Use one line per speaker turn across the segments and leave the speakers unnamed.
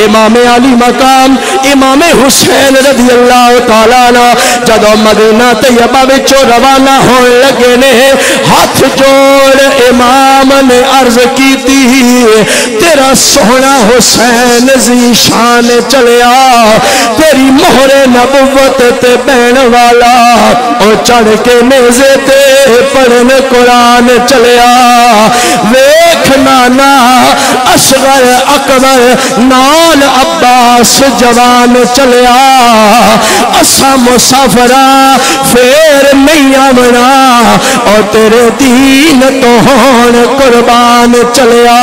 امام علی مقام امام حسین رضی اللہ تعالیٰ عنہ جدو مدینہ طیبہ وچوں روانہ ہون لگے نے ہاتھ جوڑ امام نے عرض کی تھی تیرا سونا حسین ذی شان چلیا تیری مہر نبوت تے بہن والا او چڑھ کے نیزے تے پڑھن قرآن چلیا ویکھ نانا اصغر اکبر نال عباس جوان چلیا اسا مسافرہ پھر نہیں آونا اور تیرے دین تو ہون قربان چلیا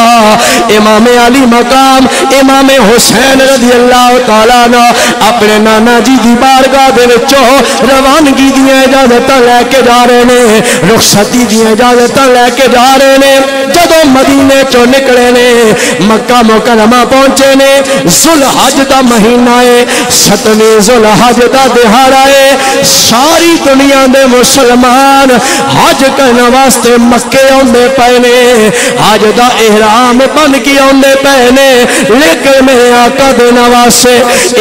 امام علی مقام امام حسین رضی اللہ تعالیٰ عنہ اپنے نانا جی دی بارگاہ دے وچوں روانگی دی اجازت لے کے جا رہے نے رخصتی دی اجازت لے کے جا رہے نے جدو مدینے چوں نکلے نے مکہ مکرمہ پہنچے نے ذوالحج دا مہینہ ہے 7ویں ذوالحج دا دہاڑا ہے ساری دنیا دے مسلمان حج کرنے واسطے مکے آندے پے نے حج دا احرام بن کے آندے پے نے لیکن میرے آقا دے نواسے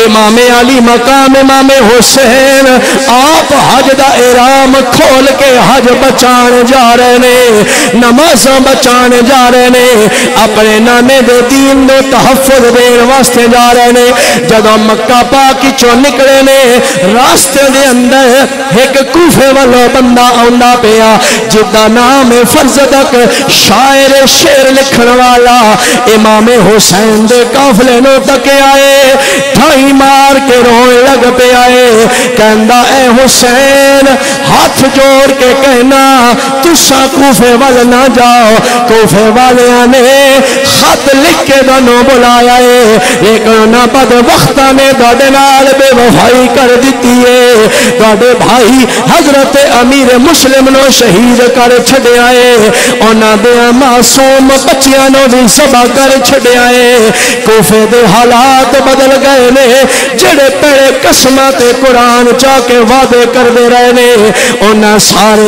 امام علی مقام امام حسین آپ حج دا احرام کھول کے حج بچان جا رہے نے نمازاں بچان جا رہے نے اپنے نانے دے دین دے تحفظ دین واسطے جا رہے نے جدو مکہ پاک چوں نکلے نے راستے دے اندر ایک کوفے والا بندہ آندا پیا جدا نام فرزدق شاعر شعر لکھن والا امام حسین دے قافلے نو تکے آئے ٹھائی مار کے رونے لگ پہ آئے کہندا اے حسین ہاتھ جوڑ کے کہنا تسا کوفے والے نہ جاؤ کوفے والیاں نے خط لکھ کے دنوں بلایا ہے لیکن نہ بد وقتہ نے دوڑے نال بے وفائی کر دیتی ہے دوڑے بھائی حضرت امیر مسلم نو شہید کر چھڑے آئے اونا دے معصوم بچیاں نو بھی سبا کر چھڑے آئے کوفے دے حالات بدل گئے نے جڑے پہلے قسمت قرآن چاہ کے وعدے کر دے رہے نے اونا سارے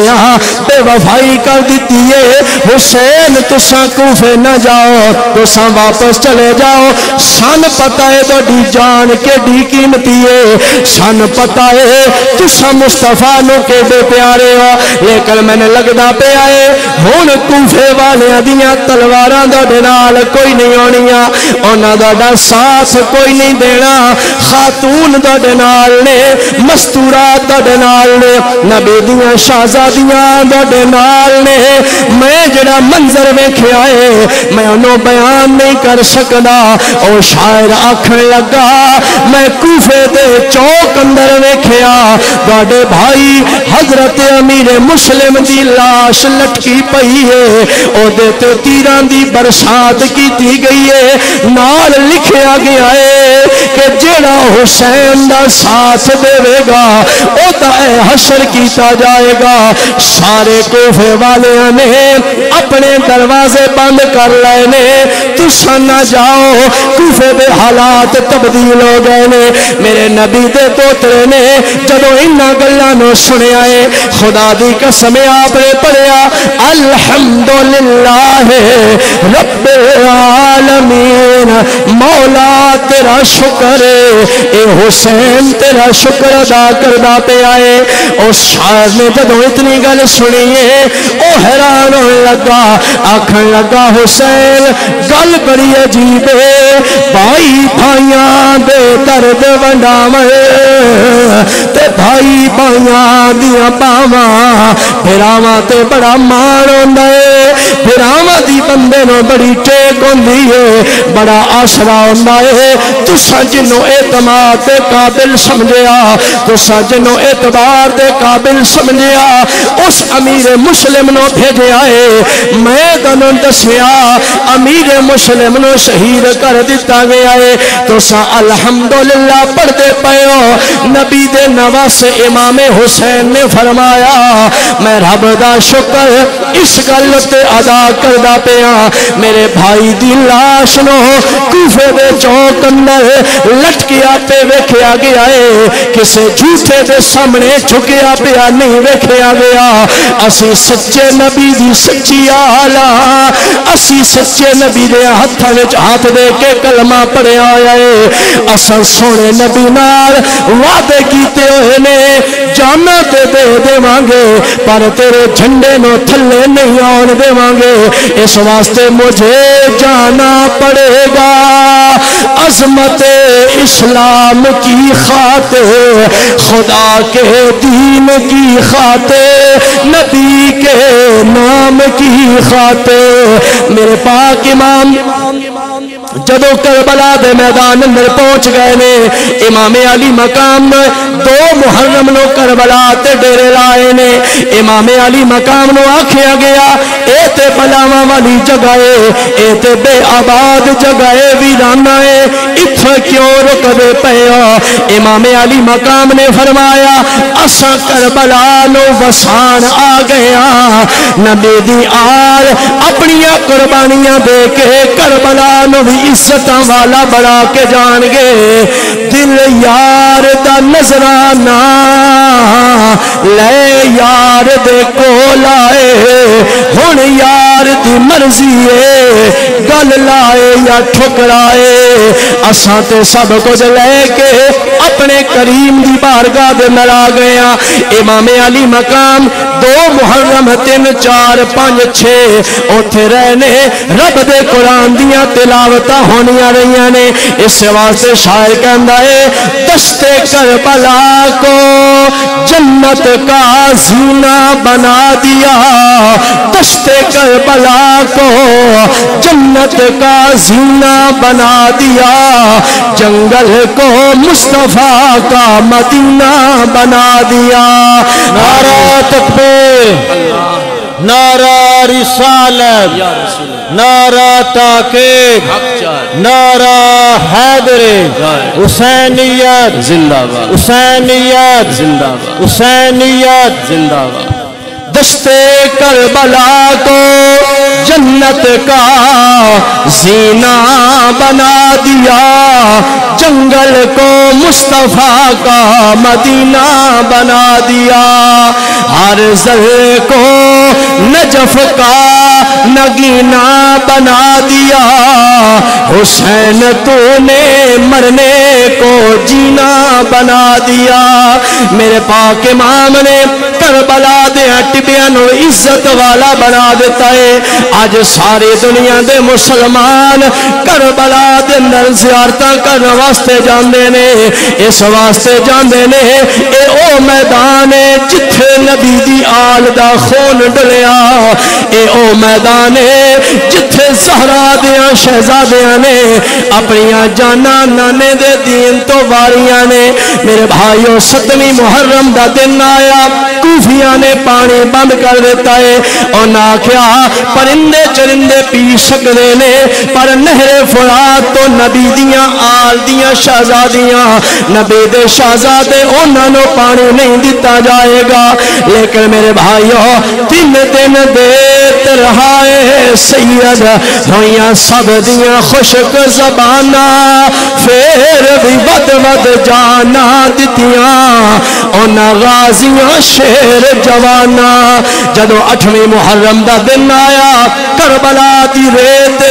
بے وفائی کر دیتی ہے حسین تساں کوفے نہ جاؤ تساں واپس چلے جاؤ سن پتہ ہے تو جان کے ڈی قیمتی ہے سن پتہ ہے تساں مصطفیٰ نو کے بے پیارے ہو لیکن میں نے لگدا پہ آئے ہون کوفے والے دیاں تلواراں دا نال کوئی نہیں ہونیاں انہاں دا ساتھ کوئی نہیں دینا خاتون دا نال نے مستورات دا نال نے نبی دیاں شہزادیاں دا نال نے میں جڑا منظر ویکھیا ہے میں انہوں بیان نہیں کر سکدا او شاعر آکھن لگا میں کوفے دے چوک اندر ویکھیا تواڈے بھائی حضرت امیر مسلم دی لاش لٹکی پئی ہے او دے تے تیراں دی برسات کیتی گئی ہے نال لکھیا گیا ہے کہ جڑا حسین دا ساتھ دے گا او دا حشر کیتا جائے گا سارے کوفے والے نے اپنے دروازے بند کر لائے نے تساں نہ جاؤ کوفے دے حالات تبدیل ہو گئے نے میرے نبی دے پوترے نے جدو انہاں گلاں نو سنیا ہے خدا دی قسم آپ نے پڑھیا الحمدللہ رب العالمین مولا تیرا شکر اے حسین تیرا شکر ادا کردا پہ آئے اس شاعر نے جدو اتنی گل سنیے او حیران ہونے لگا آکھن لگا حسین گل بڑی عجیب ہے بھائی بھائیاں دے درد ونڈاوے تے بھائی بھائیاں دیاں باواں بھراواں تے بڑا مان ہوندا ہے بھراواں دی بندے نو بڑی ٹیک ہوندی ہے بڑا آسرا ہوندا ہے تساں جنوں اعتماد دے قابل سمجھیا تساں جنوں اعتبار دے قابل سمجھیا اس امیر مسلم نو بھیجیا ہے میں تانوں دسیا امیر مسلم نو شہید کر دتا گیا ہے تساں الحمدللہ پڑھتے پئے ہو نبی دے نواس امام حسین نے فرمایا میں رب دا شکر اس گل تے ادا کردا پیا میرے بھائی دی لاش نو کوفے دے چوک اندر لٹکیا پہ ویکھیا گیا ہے کسے جھوٹے دے سامنے جھکیا پیا نہیں ویکھیا گیا اسی سچے نبی دی سچی آلا اسی سچے نبی دے ہتھاں وچ ہاتھ دے کے کلمہ پڑھیا ہویا ہے اساں سونے نبی نال وعدے کیتے ہوئے نے جانا تے دے دیواں گے پر تیرے جھنڈے نو تھلے نہیں آن دیواں گے اس واسطے مجھے جانا پڑے گا عظمت اسلام کی خاطر خدا کے دین کی خاطر نبی کے نام کی خاطر میرے پاک امام جدو کربلا دے میدان اندر پہنچ گئے نے امام علی مقام 2 محرم نو کربلا تے ڈیرے لائے نے امام علی مقام نو آکھیا گیا اے تے بلاواں والی جگہ ہے اے تے بے آباد جگہ ہے ویرانا ہے اتھے کیوں رکدے پیا امام علی مقام نے فرمایا اساں کربلا نو وسان آ گیا نبی دی آل اپنیاں قربانیاں دے کے کربلا نو بھی عزتاں والا بڑا کے جان گے دل یار دا نظرانہ لے یار دے کول آئے ہن یار دی مرضی ہے گل لائے یا ٹھکرائے اساں تے سب کچھ لے کے اپنے کریم دی بارگاہ دے نال آ گئے ہاں امام علی مقام 2 محرم 3 4 5 6 اوتھے رہنے رب دے قرآن دیاں تلاوتاں ہونیاں رہیاں نے اس واسطے شاعر کہندا ہے دشتے کربلا کو جنت کا زینہ بنا دیا دشتے کربلا کو جنت کا زینہ بنا دیا جنگل کو مصطفیٰ کا مدینہ بنا دیا
نعرہ تکبیر نعرہ رسالت نعرہ تحقیق نعرہ حیدر حسینیت زندہ باد حسینیت زندہ باد حسینیت زندہ باد
دشتے کربلا کو جنت کا زینہ بنا دیا جنگل کو مصطفیٰ کا مدینہ بنا دیا ہر ذرے کو نجف کا نگینہ بنا دیا حسین تو نے مرنے کو جینا بنا دیا میرے پاک امام نے کربلا دے ٹبیاں نو عزت والا بنا دیتا ہے آج ساری دنیا دے مسلمان کربلا دے اندر زیارتاں کرنے واسطے جاندے نے اس واسطے جاندے نے اے او میدان ہے جتھے نبی دی آل دا خون ڈلیا اے او میدان ہے جتھے زہرا دیاں شہزادیاں نے اپنیاں جانا نانے دے دین تو واریاں نے میرے بھائیو 7ویں محرم دا دن آیا کوفیاں نے پانی بند کر دیتا ہے اور نہ کیا پرندے چرندے پی سکتے نے پر نہر فرات تو نبی دیاں آل دیاں شہزادیاں نبی دے شہزادے انہاں نو پانی نہیں دیتا جائے گا لیکن میرے بھائیو 3 دن دیت رہائے سید ہویاں سب دیاں خشک زبانہ پھر بھی ود جانا دتیاں انہاں غازیاں شیر جوانا جدو 8ویں محرم دا دن آیا کربلا دی ریت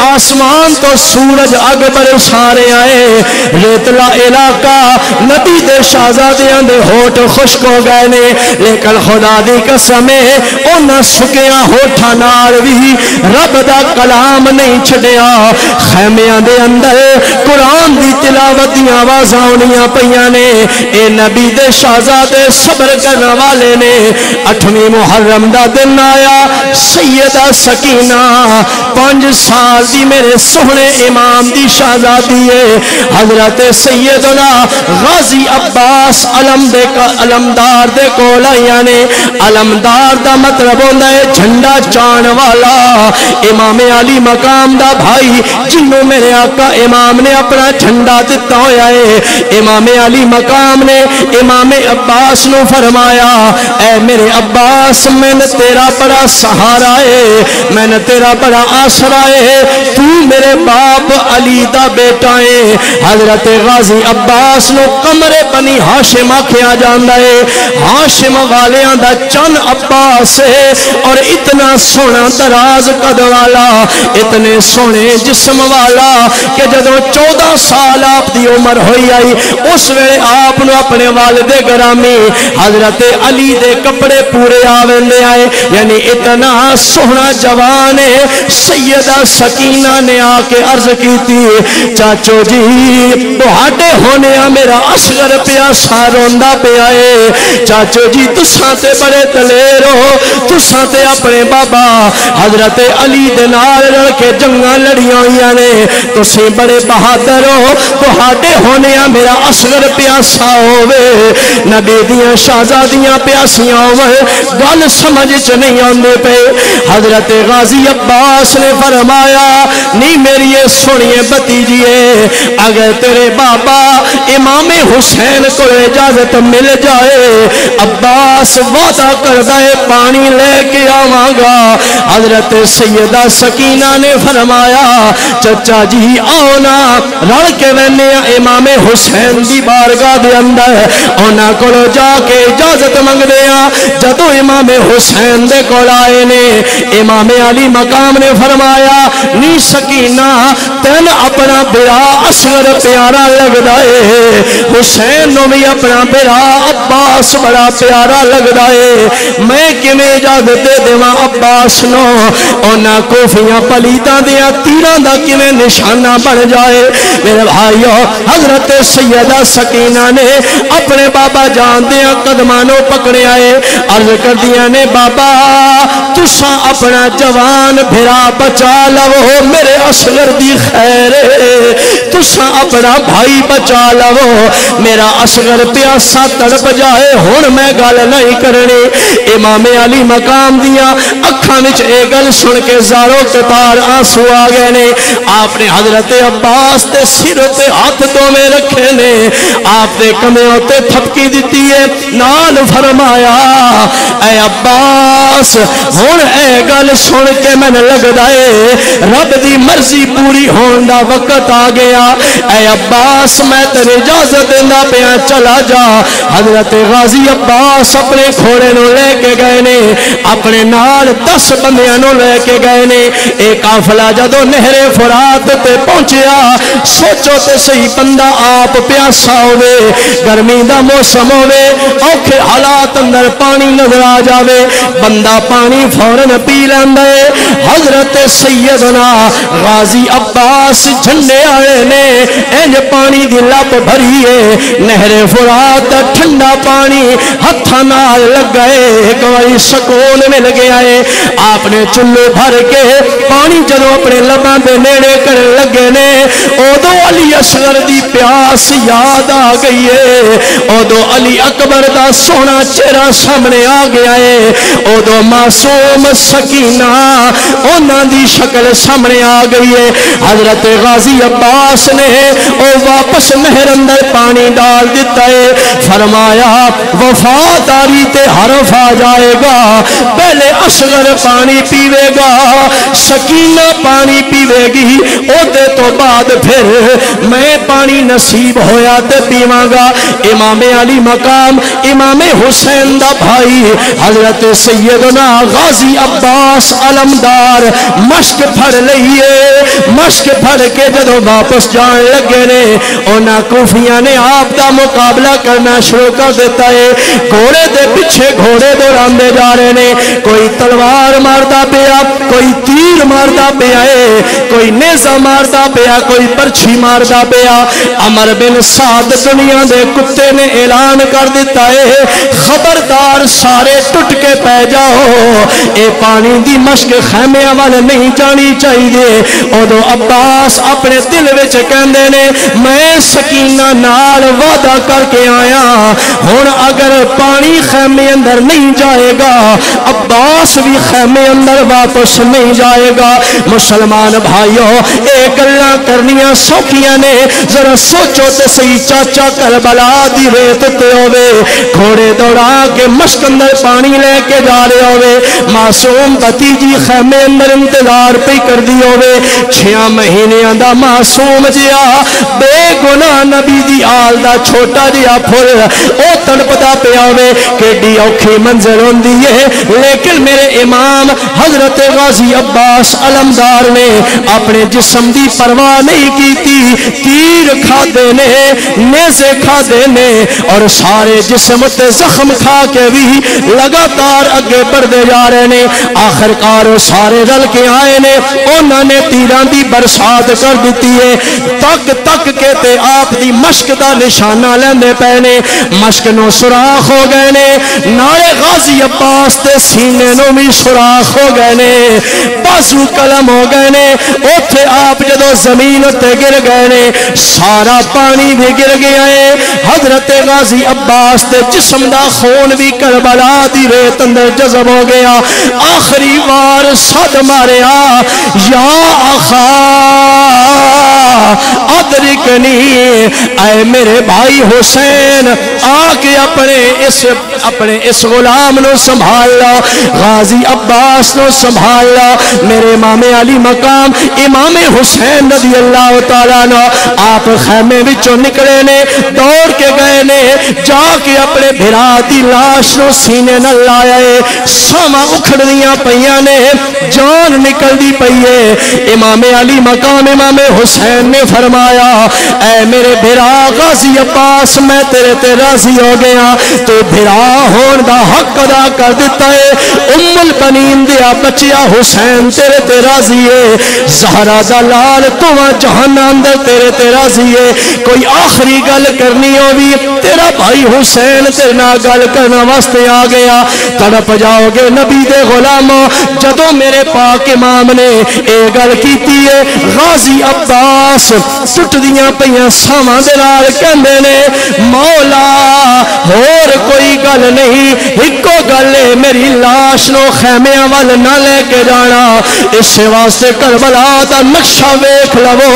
آسمان تو سورج اکبر سارے آئے ریتلا علاقہ نبی دے شہزادیاں دے ہوٹ خشک ہو گئے نے لیکن خدا دی قسم انہاں سکیاں ہوٹھاں نال بھی رب دا کلام نہیں چھڈیا خیمیاں دے اندر قرآن دی تلاوت دی آوازاں آونیاں پیاں نے اے نبی دے شہزادے صبر کرنے والے نے 8ویں محرم دا دن آیا سیدہ سکینہ 5 سال دی میرے سہنے امام دی شہزادی ہے حضرت سیدنا غازی عباس علمدار دے کول آئیاں نے علمدار دا مطلب ہوندا ہے جھنڈا چان والا امام علی مقام دا بھائی جنوں میرے آقا امام نے اپنا جھنڈا دیتا ہویا ہے. امام علی مقام نے امام عباس نو فرمایا اے میرے عباس میں نے تیرا بڑا سہارا ہے, میں نے تیرا بڑا آسرا ہے, تو میرے باپ علی دا بیٹا ہے. حضرت غازی عباس نو قمر بنی ہاشم آکھیا جاندا ہے. ہاشم والیاں دا چن عباس ہے اور اتنا سونا دراز قد والا, اتنے سونے جسم والا کہ جدوں 14 سال آپ دی عمر ہوئی آئی اس ویلے آپ نو اپنے والد گرامی حضرت علی دے کپڑے پورے آوندے آئے. یعنی اتنا سونا جوان ہے. سیدہ سکینہ نے آ کے عرض کی تھی چاچو جی تہاڈے ہونے میرا اصغر پیاسا روندا پیا ہے. چاچو جی تساں تے بڑے دلیر ہو, تساں تے اپنے بابا حضرت علی دے نال رل کے جنگاں لڑیاں ہوئیاں نے, تسی بڑے بہادر ہو, تہاڈے ہونے میرا اصغر پیاسا ہووے, نبی دیاں شہزادیاں پیاسیاں ہوئے, گل سمجھ چ نہیں آندے پے. حضرت غازی عباس نے فرمایا نہیں میری یہ سنیے بتیجیے, اگر تیرے بابا امام حسین کو اجازت مل جائے عباس وعدہ کردا ہے پانی لے کے آواں گا. حضرت سیدہ سکینہ نے فرمایا چچا جی آؤ نا رل کے وینے امام حسین دی بارگاہ دے اندر انہاں کولوں جا کے اجازت منگدے ہاں. جدوں امام حسین دے کول آئے نے امام علی مقام نے فرمایا نی سکینہ تین اپنا بیڑا اصغر پیارا لگدا ہے, حسین نو بھی اپنا بیڑا عباس بڑا پیارا لگدا ہے, میں کیویں اجازت دے دیواں عباس نو انہاں کوفیاں پلیتاں دیاں تیراں دا کیویں نشانہ بن جائے. میرے بھائیو حضرت سیدہ سکینہ نے اپنے بابا جان دیاں قدماں نو پکڑے آئے, عرض کر دیا نے بابا تساں اپنا جوان بھرا بچا لو میرے اصغر دی خیر, تساں اپنا بھائی بچا لو میرا اصغر پیاسا تڑپ جائے. ہن میں گل نہیں کرنی. امام علی مقام دیاں اکھاں وچ اے گل سن کے زارو قطار آنسو آ گئے نے. آپ نے حضرت عباس تے سر تے ہاتھ دوویں رکھے نے, آپ نے کمیاں تے تھپکی دتی ہے, نال فرمایا اے عباس ہن اے گل سن کے میں لگدا ہے رب دی مرضی پوری ہون دا وقت آ گیا. اے عباس میں تیری اجازت دیندا پیا چلا جا. حضرت غازی عباس اپنے گھوڑے نو لے کے گئے نے, اپنے نال 10 بندیاں نو لے کے گئے نے. اے قافلہ جدوں نہر فرات تے پہنچیا سوچو تے صحیح بندہ آپ پیاسا ہوے, گرمی دا موسم ہوے, اوکھے حالات اندر پانی نظر آ جاوے, بندہ پانی فوراً پی لیندا ہے. حضرت سیدنا غازی عباس جھنڈے آئے نے انج پانی دی لپ بھری ہے, نہر فرات دا ٹھنڈا پانی ہتھاں نال لگائے, ایک واری سکون مل گیا ہے. آپ نے چلو بھر کے پانی جدوں اپنے لباں دے نیڑے کرن لگے نے اودوں علی اصغر دی پیاس یاد آ گئی ہے, اودوں علی اکبر دا سونا چہرہ سامنے آ گیا ہے, اودوں معصوم سکینہ انہاں دی شکل سامنے آ گئی ہے. حضرت غازی عباس نے او واپس نہر اندر پانی ڈال دیتا ہے, فرمایا وفاداری تے حرف آ جائے گا, پہلے اصغر پانی پیوے گا, سکینہ پانی پیوے گی, او دے تو بعد پھر میں پانی نصیب ہویا تے پیواں گا. امام علی مقام امام حسین دا بھائی حضرت سیدنا غازی عباس علمدار مشک پھڑ لئیے, مشک پھڑ کے جدوں واپس جان لگے نے انہاں کوفیاں نے آپ دا مقابلہ کرنا شروع کر دیتا ہے. گھوڑے دے پیچھے گھوڑے دوڑاندے جا رہے نے, کوئی تلوار ماردا پیا, کوئی تیر ماردا پیا ہے, کوئی نیزہ ماردا پیا, کوئی برچھی ماردا پیا. عمر بن سعد دنیا دے کتے نے اعلان کر دیتا ہے خبردار سارے ٹٹ کے پہ جاؤ, اے پانی دی مشک خیمے وال نہیں جانی چاہیے. ادو عباس اپنے دل وچ کہندے نے میں سکینہ نال وعدہ کر کے آیا ہن اگر پانی خیمے اندر نہیں جائے گا عباس بھی خیمے اندر واپس نہیں جائے گا۔ مسلمان بھائیو اے گلاں کرنیاں سوکھیاں نے، ذرا سوچو تے صحیح چاچا کربلا دی ریت تے ہوے گھوڑے دوڑا کے مشک اندر پانی لے کے جا رہے ہوے، معصوم بھتیجی خیمے اندر انتظار پہ کر دی ہوے، 6 مہینیاں دا معصوم جیا بے گناہ نبی دی آل دا چھوٹا جیا پھل او تڑپدا پیا ہوے، کیڈی اوکھی منظر ہوندی ہے، لیکن میرے امام حضرت غازی عباس علمدار نے اپنے جسم دی پرواہ نہیں کیتی، تیر کھادے نے، نیزے کھادے نے اور سارے جسم تے زخم کھا کے بھی لگاتار اگے بڑھتے جا رہے نے۔ آخر کار سارے رل کے آئے نے، انہوں نے تیران دی برسات کر دیتی ہے، تک تک کے تے آپ دی مشک دا نشانہ لیندے پہنے، مشک نو سراخ ہو گئے نے، نارے غازی عباس تے سینے نو بھی سراخ ہو گئے نے، بازو قلم ہو گئے نے، اوتھے آپ جدو زمین تے گر گئے نے، سارا پانی بھی گر گیا ہے، حضرت غازی عباس تے جسم دا خون بھی کربلا دی ریت اندر جذب ہو گیا، آخری وار صد ماریا یا آخا ادرکنی، اے میرے بھائی حسین آ کے اپنے اس غلام نو سنبھال لو، غازی عباس نو سنبھال لو، میرے امام علی مقام امام حسین رضی اللہ تعالیٰ نو آپ خیمے وچوں نکلے نے، دوڑ کے گئے نے، جا کے اپنے بھرا دی لاش نو سینے نال لایا ہے، ساواں اکھڑیاں پیاں نے، جان نکل دی پئی ہے، امام علی مقام امام حسین نے فرمایا اے میرے بھرا غازی عباس میں تیرے تے راضی ہو گیا، تو بھرا ہون دا حق ادا کر دیتا ہے، ام البنین دیا بچیا حسین تیرے تے راضی ہے، زہرا دا لال تو جہنم اندر تیرے تے راضی ہے، کوئی آخری گل کرنی ہوگی تیرا بھائی حسین تیرے نال گل کرنا واسطے آ گیا، تڑپ جاؤ گے نبی دے غلاموں جدوں میرے پاک امام نے اے گل کیتی ہے، غازی عباس ٹٹ دیاں پیاں ساواں دے نال کہندے نے مولا اور کوئی گل نہیں، اکو گل ہے میری لاش نو خیمیاں وال نہ لے کے جانا، اس واسطے کربلا دا نقشہ ویکھ لو،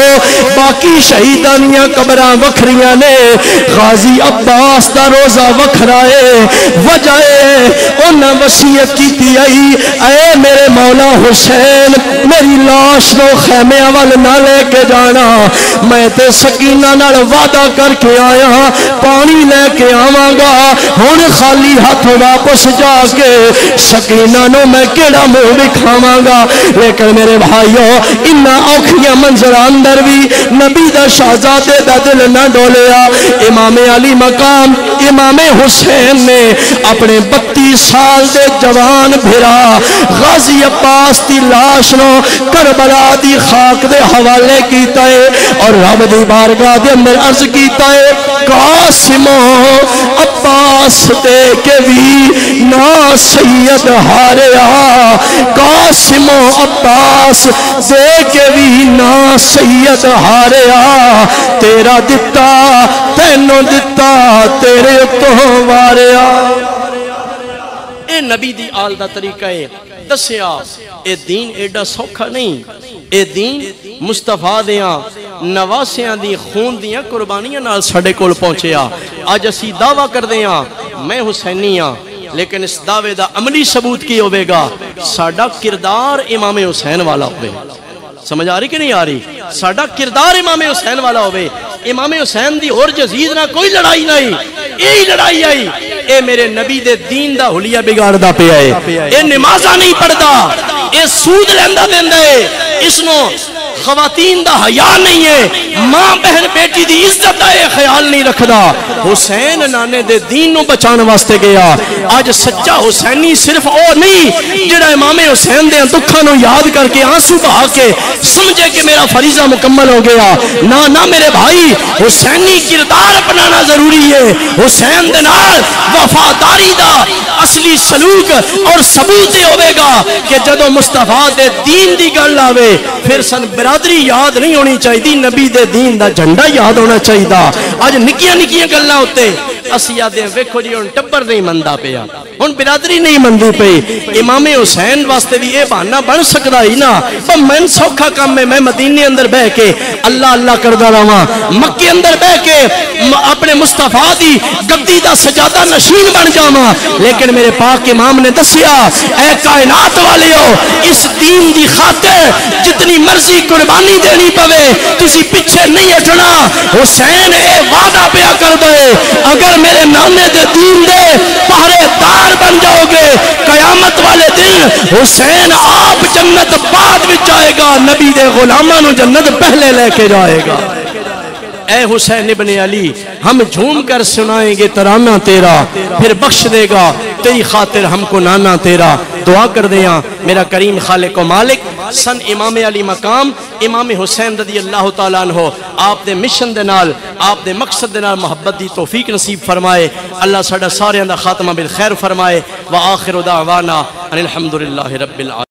باقی شہیداں دیاں قبراں وکھریاں نے، غازی عباس دا روزہ وکھرا ہے، وجہ انہاں وصیت کیتی آئی اے میرے مولا حسین میری لاش نو خیمیاں وال نہ لے کے جانا، میں تے سکینہ نال وعدہ کر کے آیا پانی لے کے آواں گا، ہن خالی ہاتھ واپس جا کے سکینہ نو میں کیڑا منہ دکھاواں گا، لیکن میرے بھائیو انہاں اوکھیاں منظر اندر بھی نبی دا شہزادے دا دل نہ ڈولیا، امام علی مقام امام حسین نے اپنے 32 سال دے جوان بھرا غازی عباس دی لاش نو کربلا دی خاک دے حوالے کیتا ہے اور رب دی بارگاہ دے اندر عرض کیتا ہے قاسم عباس دے کے بھی نا سید ہاریا، قاسم عباس دے کے بھی نا سید ہاریا، تیرا دتا تینوں دتا تیرے تو واریا۔ اے نبی دی آل دا طریقہ ہے دسیا، اے دین ایڈا سوکھا نہیں، اے دین مصطفیٰ دیاں نواسیاں دی خون دیاں قربانیاں نال ساڈے کول پہنچیا، آج اسی دعویٰ کر دیاں میں حسینی ہاں، لیکن اس دعوے دا عملی ثبوت کی ہوئے گا ساڈا کردار امام حسین والا ہوئے، سمجھ آ رہی کہ نہیں آ رہی؟ ساڈا کردار امام حسین والا ہوئے، امام حسین دی اور جزید نہ کوئی لڑائی نہیں، یہی لڑائی آئی اے میرے نبی دے دین دا حلیہ بگاڑ دا پہ آئے، اے نمازہ نہیں پڑھدا، اے سود لیندہ دیندہ ہے، اس نو خواتین دا حیا نہیں ہے، ماں بہن بیٹی دی عزت دا اے خیال نہیں رکھدا، حسین نانے دے دین نو بچان واسطے گیا، آج سچا حسینی صرف او نہیں جڑا امام حسین دے دکھاں نو یاد کر کے آنسو بہا کے سمجھے کہ میرا فریضہ مکمل ہو گیا، نہ میرے بھائی حسینی کردار اپنانا ضروری ہے، حسین دے نال وفاداری دا اصلی سلوک اور ثبوت ہوئے گا کہ جدو مصطفیٰ دے دین دی گل آوے پھر سن برا برادری یاد نہیں ہونی چاہیے، نبی دے دین دا جھنڈا یاد ہونا چاہیے۔ اج نکیاں نکیاں گلاں ہوتے اسی یادیں ویکھو جی ہن ٹبر نہیں مندا پیا، ہن برادری نہیں مندی پئی۔ امام حسین واسطے بھی یہ بہانہ بن سکدا ہی نا، پر میں سوکھا کام ہے میں مدینے اندر بہ کے اللہ اللہ کردا رہواں، مکے اندر بہ کے اپنے مصطفیٰ دی گدی دا سجادہ نشین بن جاواں، لیکن میرے پاک امام نے دسیا اے کائنات والیو اس دین دی خاطر جتنی مرضی قربانی دینی پوے تسی پیچھے نہیں ہٹنا۔ حسین اے وعدہ پیا کر دے اگر میرے نانے دے دین دے پہرے دار بن جاؤ گے قیامت والے دن حسین آپ جنت بعد وچ جائے گا، نبی دے غلاماں نو جنت پہلے لے کے جائے گا۔ اے حسین ابن علی ہم جھوم کر سنائیں گے ترانہ تیرا، پھر بخش دے گا تیری خاطر ہم کو نانا تیرا۔ دعا کر دیا میرا کریم خالق و مالک سن امام علی مقام امام حسین رضی اللہ تعالیٰ عنہ آپ دے مشن دے نال آپ دے مقصد دے نال محبت دی توفیق نصیب فرمائے۔ اللہ ساڈا سارے دا خاتمہ بالخیر فرمائے۔ وآخر دعوانا ان الحمدللہ رب العالمین۔